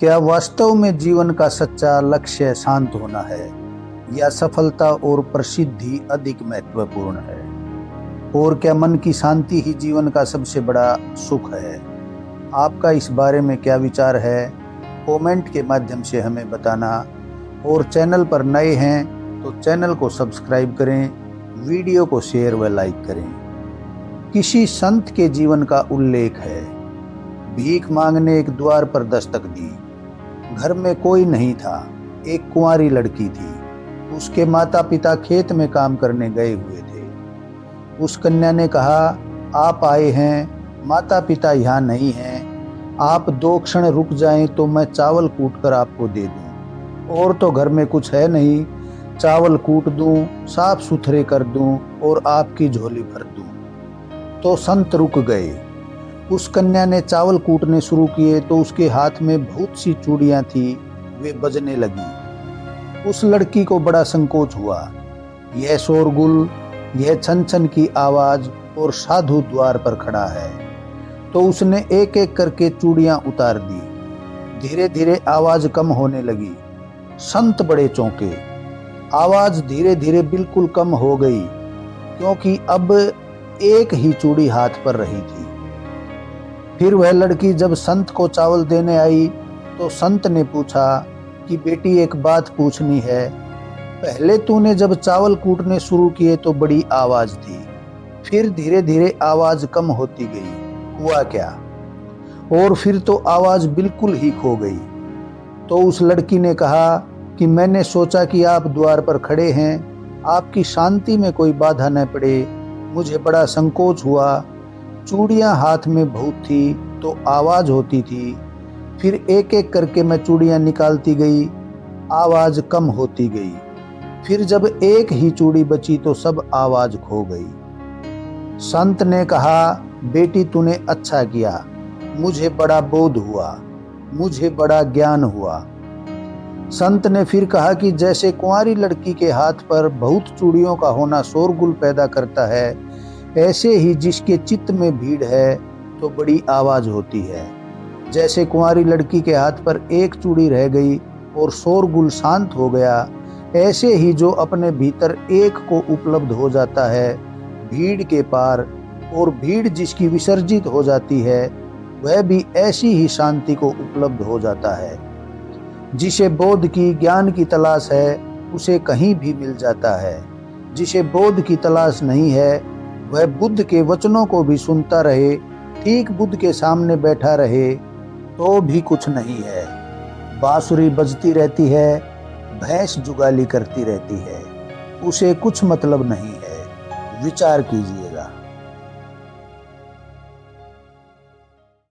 क्या वास्तव में जीवन का सच्चा लक्ष्य शांत होना है या सफलता और प्रसिद्धि अधिक महत्वपूर्ण है? और क्या मन की शांति ही जीवन का सबसे बड़ा सुख है? आपका इस बारे में क्या विचार है? कमेंट के माध्यम से हमें बताना। और चैनल पर नए हैं तो चैनल को सब्सक्राइब करें, वीडियो को शेयर व लाइक करें। किसी संत के जीवन का उल्लेख है। भीख मांगने एक द्वार पर दस्तक दी। घर में कोई नहीं था। एक कुंवारी लड़की थी। उसके माता पिता खेत में काम करने गए हुए थे। उस कन्या ने कहा, आप आए हैं, माता पिता यहाँ नहीं हैं, आप 2 क्षण रुक जाएं तो मैं चावल कूट कर आपको दे दूं। और तो घर में कुछ है नहीं, चावल कूट दूं, साफ सुथरे कर दूं और आपकी झोली भर दूं। तो संत रुक गए। उस कन्या ने चावल कूटने शुरू किए तो उसके हाथ में बहुत सी चूड़ियां थी, वे बजने लगी। उस लड़की को बड़ा संकोच हुआ। यह शोरगुल, यह छन छन की आवाज और साधु द्वार पर खड़ा है। तो उसने एक एक करके चूड़ियां उतार दी। धीरे धीरे आवाज कम होने लगी। संत बड़े चौंके। आवाज धीरे धीरे बिल्कुल कम हो गई, क्योंकि अब एक ही चूड़ी हाथ पर रही थी। फिर वह लड़की जब संत को चावल देने आई तो संत ने पूछा कि बेटी, एक बात पूछनी है। पहले तूने जब चावल कूटने शुरू किए तो बड़ी आवाज थी, फिर धीरे धीरे आवाज कम होती गई, हुआ क्या? और फिर तो आवाज बिल्कुल ही खो गई। तो उस लड़की ने कहा कि मैंने सोचा कि आप द्वार पर खड़े हैं, आपकी शांति में कोई बाधा न पड़े, मुझे बड़ा संकोच हुआ। चूड़ियां हाथ में बहुत थी तो आवाज होती थी। फिर एक एक करके मैं चूड़ियां निकालती गई, आवाज कम होती गई। फिर जब एक ही चूड़ी बची तो सब आवाज खो गई। संत ने कहा, बेटी तूने अच्छा किया, मुझे बड़ा बोध हुआ, मुझे बड़ा ज्ञान हुआ। संत ने फिर कहा कि जैसे कुंवारी लड़की के हाथ पर बहुत चूड़ियों का होना शोरगुल पैदा करता है, ऐसे ही जिसके चित्त में भीड़ है तो बड़ी आवाज होती है। जैसे कुंवारी लड़की के हाथ पर एक चूड़ी रह गई और शोरगुल शांत हो गया, ऐसे ही जो अपने भीतर एक को उपलब्ध हो जाता है भीड़ के पार, और भीड़ जिसकी विसर्जित हो जाती है, वह भी ऐसी ही शांति को उपलब्ध हो जाता है। जिसे बोध की, ज्ञान की तलाश है, उसे कहीं भी मिल जाता है। जिसे बोध की तलाश नहीं है, वह बुद्ध के वचनों को भी सुनता रहे, ठीक बुद्ध के सामने बैठा रहे तो भी कुछ नहीं है। बांसुरी बजती रहती है, भैंस जुगाली करती रहती है, उसे कुछ मतलब नहीं है। विचार कीजिए।